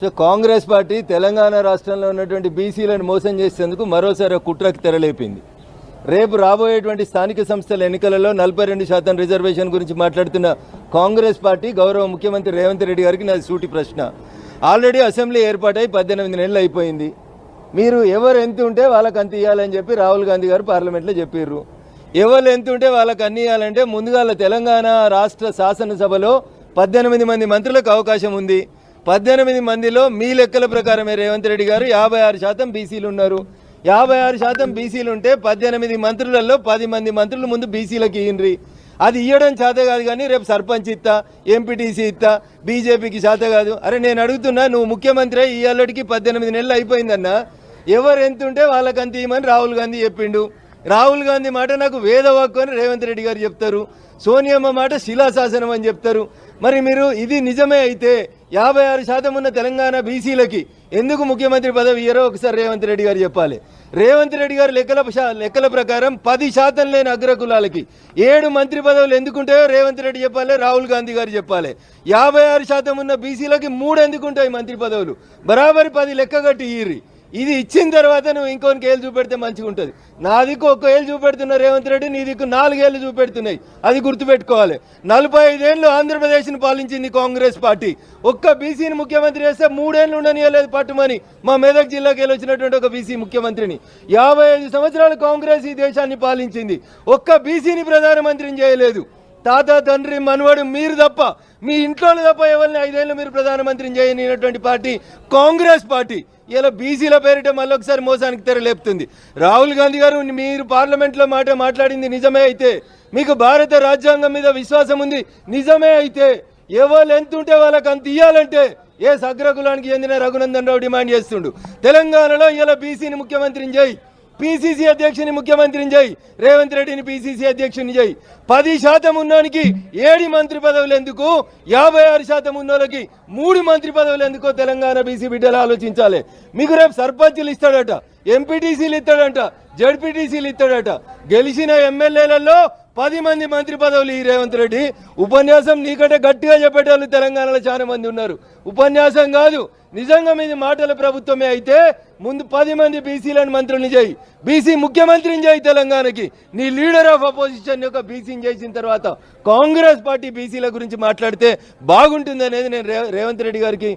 Congress party Telangana రాష్ట్రంలో ఉన్నటువంటి బీసీలను మోసం చేసేందుకు మరోసారి కుట్రకు తెరలేపింది. రేపు రాబోయేటువంటి స్థానిక సంస్థల ఎన్నికలలో 42% రిజర్వేషన్ గురించి మాట్లాడుతున్న కాంగ్రెస్ పార్టీ గౌరవ ముఖ్యమంత్రి రేవంత్ రెడ్డి గారికి నాది సూటి ప్రశ్న. ఆల్రెడీ అసెంబ్లీ ఏర్పాటై 18 నెలలు అయిపోయింది. మీరు ఎవరు ఎంత ఉంటే వాళ్ళకి అంత ఇవ్వాలని చెప్పి రాహుల్ గాంధీ గారు పార్లమెంట్లో చెప్పారు. ఎవరు ఎంత ఉంటే వాళ్ళకి అన్ని ఇవ్వాలంటే ముందుగా తెలంగాణ రాష్ట్ర శాసనసభలో 18 మంది మంత్రులకు అవకాశం ఉంది. 18 మందిలో మీ లెక్కల ప్రకారమే రేవంత్ రెడ్డి గారు 56% బీసీలు ఉన్నారు. 56% బీసీలు ఉంటే 18 మంత్రులలో 10 మంది మంత్రులు ముందు బీసీలకు ఇయ్యండ్రి. అది ఇవ్వడం చేత కాదు, కానీ రేపు సర్పంచ్ ఇస్తా, ఎంపీటీసీ ఇస్తా, బీజేపీకి చేత కాదు. అరే నేను అడుగుతున్నా, నువ్వు ముఖ్యమంత్రి ఈ అల్లడికి 18 నెలలు అయిపోయిందన్నా, ఎవరు ఎంత ఉంటే వాళ్ళకి అంత ఇవ్వమని రాహుల్ గాంధీ చెప్పిండు. రాహుల్ గాంధీ మాట నాకు వేదవాక్కు అని రేవంత్ రెడ్డి గారు చెప్తారు. సోనియమ్మ మాట శిలాశాసనం అని చెప్తారు. మరి మీరు ఇది నిజమే అయితే 56% ఉన్న తెలంగాణ బీసీలకి ఎందుకు ముఖ్యమంత్రి పదవి ఇయ్యరో ఒకసారి రేవంత్ రెడ్డి గారు చెప్పాలి. రేవంత్ రెడ్డి గారు లెక్కల ప్రకారం 10% లేని అగ్రకులాలకి 7 మంత్రి పదవులు ఎందుకుంటాయో రేవంత్ రెడ్డి చెప్పాలి, రాహుల్ గాంధీ గారు చెప్పాలి. 56% ఉన్న బీసీలకి 3 ఎందుకుంటాయి మంత్రి పదవులు, బరాబరి 10 లెక్క కట్టి ఇయ్యి. ఇది ఇచ్చిన తర్వాత నువ్వు ఇంకొనికి ఏళ్ళు చూపెడితే మంచిగా ఉంటుంది. నా దిక్కు 1 ఏళ్ళు చూపెడుతున్న రేవంత్ రెడ్డి, నీ దిక్కు 4 ఏళ్ళు చూపెడుతున్నాయి. అది గుర్తుపెట్టుకోవాలి. 45 ఏళ్ళు ఆంధ్రప్రదేశ్ని పాలించింది కాంగ్రెస్ పార్టీ. ఒక్క బీసీని ముఖ్యమంత్రి చేస్తే 3 ఏళ్ళు ఉండనియలేదు పట్టుమని మా మెదక్ జిల్లాకి వెళ్ళి వచ్చినటువంటి ఒక బీసీ ముఖ్యమంత్రిని. 55 సంవత్సరాలు కాంగ్రెస్ ఈ దేశాన్ని పాలించింది. ఒక్క బీసీని ప్రధానమంత్రిని చేయలేదు. తాత తండ్రి మనవడు మీరు తప్ప, మీ ఇంట్లో తప్ప ఎవరిని 5 ఏళ్ళు మీరు ప్రధానమంత్రిని చేయనినటువంటి పార్టీ కాంగ్రెస్ పార్టీ. ఇలా బీసీల పేరిట మళ్ళొకసారి మోసానికి తెరలేపుతుంది. రాహుల్ గాంధీ గారు, మీరు పార్లమెంట్లో మాట్లాడింది నిజమే అయితే, మీకు భారత రాజ్యాంగం మీద విశ్వాసం ఉంది నిజమే అయితే, ఎవరు ఎంత ఉంటే వాళ్ళకి అంత ఇవ్వాలంటే ఏ అగ్రకులానికి చెందిన రఘునందన్ రావు డిమాండ్ చేస్తుండు. తెలంగాణలో ఇలా బీసీని ముఖ్యమంత్రిని చేయి, పిసిసి అధ్యక్షుని ముఖ్యమంత్రిని చేయి, రేవంత్ రెడ్డిని పిసిసి అధ్యక్షుని చేయి. 10% ఉన్నోనికి 7 మంత్రి పదవులు ఎందుకు, 56% ఉన్నోళ్ళకి 3 మంత్రి పదవులు ఎందుకో తెలంగాణ బీసీ బిడ్డలు ఆలోచించాలి. మీకు రేపు సర్పంచులు ఇస్తాడట, ఎంపీటీసీలు ఇస్తాడట, జడ్పీటీసీలు ఇస్తాడట. గెలిచిన ఎమ్మెల్యేలలో 10 మంది మంత్రి పదవులు ఈ రేవంత్ రెడ్డి. ఉపన్యాసం నీకంటే గట్టిగా చెప్పేటోళ్ళు తెలంగాణలో చాలా మంది ఉన్నారు. ఉపన్యాసం కాదు, నిజంగా మీది మాటల ప్రభుత్వమే అయితే ముందు 10 మంది బీసీలను మంత్రుల్ని చేయి, బీసీ ముఖ్యమంత్రిని చేయి తెలంగాణకి. నీ లీడర్ ఆఫ్ అపోజిషన్ యొక్క బీసీని చేసిన తర్వాత కాంగ్రెస్ పార్టీ బీసీల గురించి మాట్లాడితే బాగుంటుంది అనేది నేను రేవంత్ రెడ్డి గారికి